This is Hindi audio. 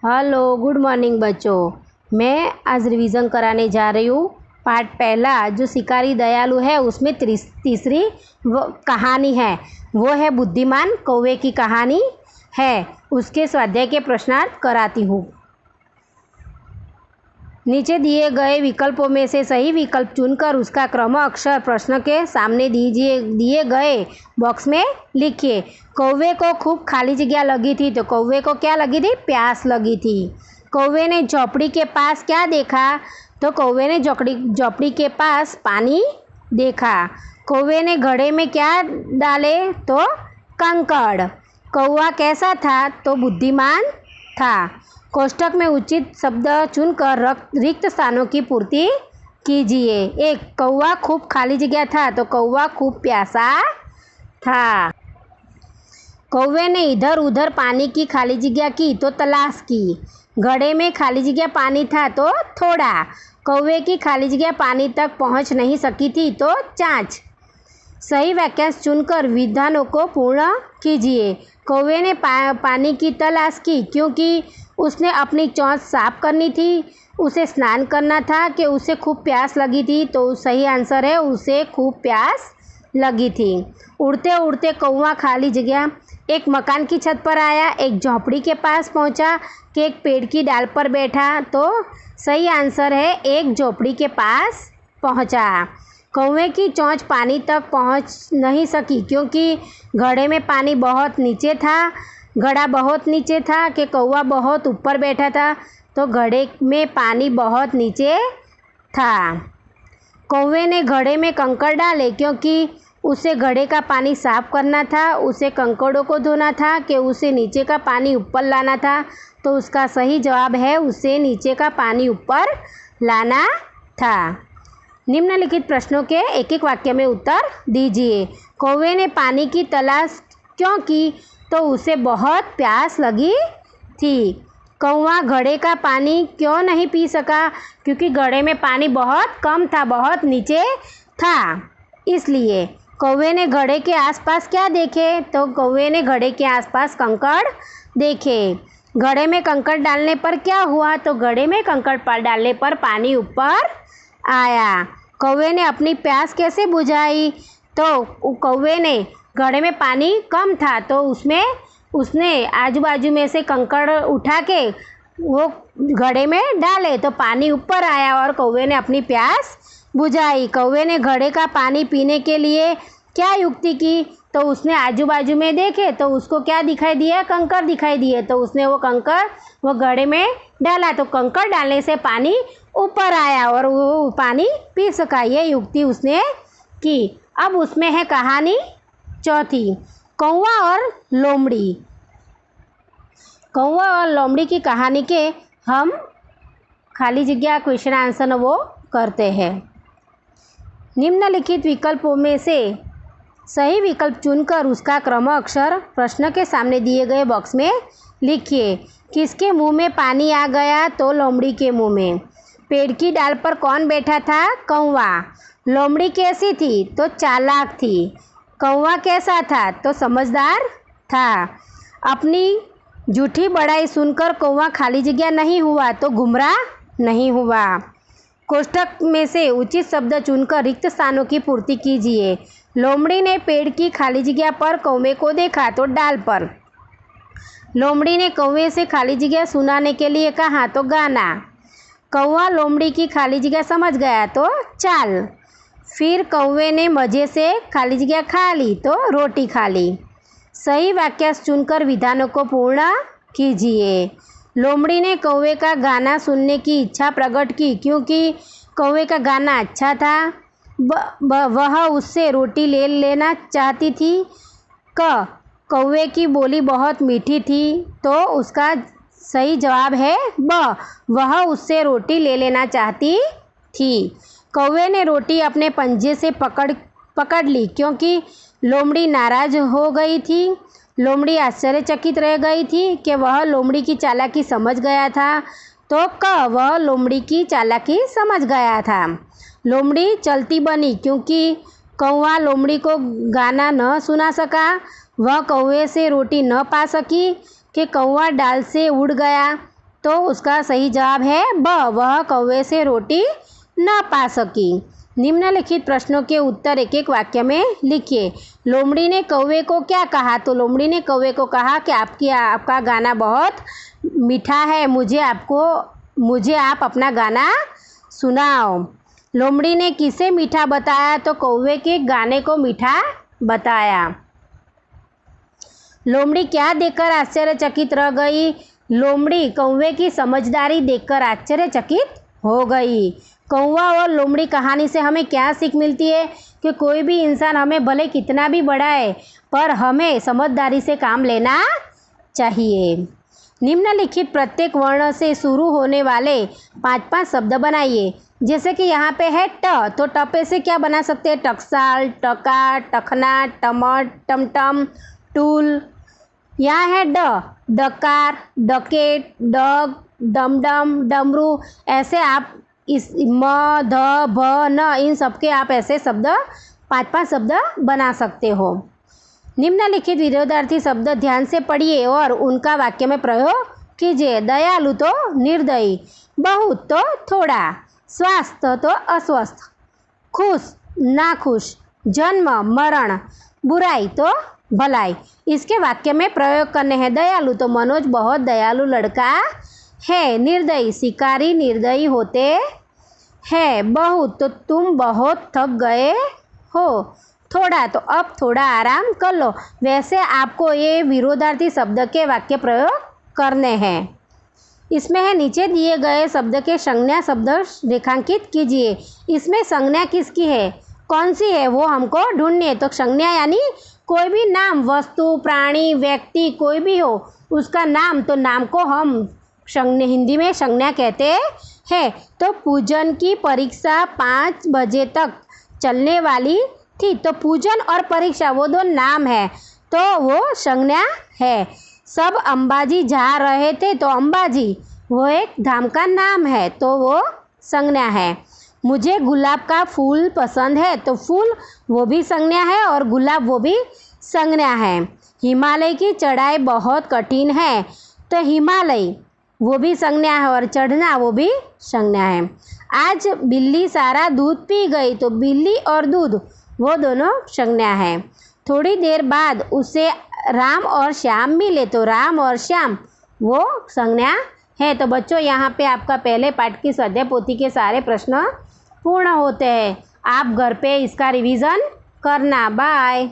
हेलो, गुड मॉर्निंग बच्चों। मैं आज रिवीजन कराने जा रही हूँ। पार्ट पहला जो शिकारी दयालु है उसमें तीसरी वो कहानी है, वो है बुद्धिमान कौवे की कहानी है। उसके स्वाध्याय के प्रश्नार्थ कराती हूँ। नीचे दिए गए विकल्पों में से सही विकल्प चुनकर उसका क्रम अक्षर प्रश्न के सामने दिए गए बॉक्स में लिखिए। कौवे को खूब खाली जगह लगी थी, तो कौवे को क्या लगी थी? प्यास लगी थी। कौवे ने झोपड़ी के पास क्या देखा? तो कौवे ने झोपड़ी के पास पानी देखा। कौवे ने घड़े में क्या डाले? तो कंकड़। कौवा कैसा था? तो बुद्धिमान था। कोष्ठक में उचित शब्द चुनकर रिक्त स्थानों की पूर्ति कीजिए। एक, कौवा खूब खाली जगह था, तो कौवा खूब प्यासा था। कौवे ने इधर उधर पानी की खाली जगह की, तो तलाश की। घड़े में खाली जगह पानी था, तो थोड़ा। कौवे की खाली जगह पानी तक पहुंच नहीं सकी थी, तो चाँच। सही वाक्यांश चुनकर विधानों को पूर्ण कीजिए। कौवे ने पानी की तलाश की क्योंकि उसने अपनी चोंच साफ करनी थी, उसे स्नान करना था, कि उसे खूब प्यास लगी थी। तो सही आंसर है उसे खूब प्यास लगी थी। उड़ते उड़ते कौवा खाली जगह एक मकान की छत पर आया, एक झोपड़ी के पास पहुंचा, कि एक पेड़ की डाल पर बैठा। तो सही आंसर है एक झोपड़ी के पास पहुंचा। कौवे की चोंच पानी तक पहुंच नहीं सकी क्योंकि घड़े में पानी बहुत नीचे था। घड़ा बहुत नीचे था, कि कौवा बहुत ऊपर बैठा था, तो घड़े में पानी बहुत नीचे था। कौवे ने घड़े में कंकड़ डाले क्योंकि उसे घड़े का पानी साफ करना था, उसे कंकड़ों को धोना था, कि उसे नीचे का पानी ऊपर लाना था। तो उसका सही जवाब है उसे नीचे का पानी ऊपर लाना था। निम्नलिखित प्रश्नों के एक एक वाक्य में उत्तर दीजिए। कौवे ने पानी की तलाश क्यों की? तो उसे बहुत प्यास लगी थी। कौवा घड़े का पानी क्यों नहीं पी सका? क्योंकि घड़े में पानी बहुत कम था, बहुत नीचे था, इसलिए। कौवे ने घड़े के आसपास क्या देखे? तो कौवे ने घड़े के आसपास कंकड़ देखे। घड़े में कंकड़ डालने पर क्या हुआ? तो घड़े में कंकड़ डालने पर पानी ऊपर आया। कौवे ने अपनी प्यास कैसे बुझाई? तो कौवे ने घड़े में पानी कम था, तो उसने आजू बाजू में से कंकड़ उठा के वो घड़े में डाले, तो पानी ऊपर आया और कौवे ने अपनी प्यास बुझाई। कौवे ने घड़े का पानी पीने के लिए क्या युक्ति की? तो उसने आजू बाजू में देखे, तो उसको क्या दिखाई दिया? कंकड़ दिखाई दिए, तो उसने वो कंकड़ वो घड़े में डाला, तो कंकड़ डालने से पानी ऊपर आया और वो पानी पी सका। ये युक्ति उसने की। अब उसमें है कहानी चौथी, कौवा और लोमड़ी। कौवा और लोमड़ी की कहानी के हम खाली जगह क्वेश्चन आंसर वो करते हैं। निम्नलिखित विकल्पों में से सही विकल्प चुनकर उसका क्रम अक्षर प्रश्न के सामने दिए गए बॉक्स में लिखिए। किसके मुंह में पानी आ गया? तो लोमड़ी के मुंह में। पेड़ की डाल पर कौन बैठा था? कौवा। लोमड़ी कैसी थी? तो चालाक थी। कौवा कैसा था? तो समझदार था। अपनी झूठी बड़ाई सुनकर कौवा खाली जगह नहीं हुआ, तो गुमराह नहीं हुआ। कोष्ठक में से उचित शब्द चुनकर रिक्त स्थानों की पूर्ति कीजिए। लोमड़ी ने पेड़ की खाली जगह पर कौवे को देखा, तो डाल पर। लोमड़ी ने कौवे से खाली जगह सुनाने के लिए कहा, तो गाना। कौवा लोमड़ी की खाली जगह समझ गया, तो चाल। फिर कौवे ने मज़े से खाली जगह खा ली, तो रोटी खा ली। सही वाक्य चुनकर विधानों को पूर्ण कीजिए। लोमड़ी ने कौवे का गाना सुनने की इच्छा प्रकट की क्योंकि कौवे का गाना अच्छा था। वह उससे रोटी ले लेना चाहती थी। कौवे की बोली बहुत मीठी थी, तो उसका सही जवाब है ब, वह उससे रोटी ले लेना चाहती थी। कौवे ने रोटी अपने पंजे से पकड़ ली क्योंकि लोमड़ी नाराज हो गई थी। लोमड़ी आश्चर्यचकित रह गई थी कि वह लोमड़ी की चालाकी समझ गया था, तो वह लोमड़ी की चालाकी समझ गया था। लोमड़ी चलती बनी क्योंकि कौवा लोमड़ी को गाना न सुना सका। वह कौवे से रोटी न पा सकी कि कौवा डाल से उड़ गया। तो उसका सही जवाब है ब, वह कौवे से रोटी न पा सकी। निम्नलिखित प्रश्नों के उत्तर एक एक वाक्य में लिखिए। लोमड़ी ने कौवे को क्या कहा? तो लोमड़ी ने कौवे को कहा कि आपका गाना बहुत मीठा है, मुझे आप अपना गाना सुनाओ। लोमड़ी ने किसे मीठा बताया? तो कौवे के गाने को मीठा बताया। लोमड़ी क्या देखकर आश्चर्यचकित रह गई? लोमड़ी कौवे की समझदारी देखकर आश्चर्यचकित हो गई। कौवा और लोमड़ी कहानी से हमें क्या सीख मिलती है? कि कोई भी इंसान, हमें भले कितना भी बड़ा है, पर हमें समझदारी से काम लेना चाहिए। निम्नलिखित प्रत्येक वर्ण से शुरू होने वाले 5-5 शब्द बनाइए। जैसे कि यहाँ पे है ट, तो ट पे से क्या बना सकते हैं? टकसाल, टका, टखना, टमट, टमटम, टूल। यहाँ है ड, डकार, डकेट, डग, डमडम, डमरू। ऐसे आप इस म, ध, भ, न, इन सबके आप ऐसे शब्द 5-5 शब्द बना सकते हो। निम्नलिखित विरोधार्थी शब्द ध्यान से पढ़िए और उनका वाक्य में प्रयोग कीजिए। दयालु तो निर्दयी, बहुत तो थोड़ा, स्वस्थ तो अस्वस्थ, खुश नाखुश, जन्म मरण, बुराई तो भलाई। इसके वाक्य में प्रयोग करने हैं। दयालु तो मनोज बहुत दयालु लड़का है। निर्दयी शिकारी निर्दयी होते हैं। बहुत तो तुम बहुत थक गए हो। थोड़ा तो अब थोड़ा आराम कर लो। वैसे आपको ये विरोधार्थी शब्द के वाक्य प्रयोग करने हैं। इसमें है नीचे दिए गए शब्द के संज्ञा शब्द रेखांकित कीजिए। इसमें संज्ञा किसकी है, कौन सी है, वो हमको ढूंढनी है। तो संज्ञा यानी कोई भी नाम, वस्तु, प्राणी, व्यक्ति कोई भी हो उसका नाम, तो नाम को हम हिंदी में संज्ञा कहते हैं। तो पूजन की परीक्षा 5 बजे तक चलने वाली थी। तो पूजन और परीक्षा वो दो नाम है, तो वो संज्ञा है। सब अंबाजी जा रहे थे, तो अंबाजी वो एक धाम का नाम है, तो वो संज्ञा है। मुझे गुलाब का फूल पसंद है, तो फूल वो भी संज्ञा है और गुलाब वो भी संज्ञा है। हिमालय की चढ़ाई बहुत कठिन है, तो हिमालय वो भी संज्ञा है और चढ़ना वो भी संज्ञा है। आज बिल्ली सारा दूध पी गई, तो बिल्ली और दूध वो दोनों संज्ञा है। थोड़ी देर बाद उसे राम और श्याम मिले, तो राम और श्याम वो संज्ञा है। तो बच्चों यहाँ पे आपका पहले पाठ की स्वाध्याय पोथी के सारे प्रश्न पूर्ण होते हैं। आप घर पे इसका रिवीजन करना। बाय।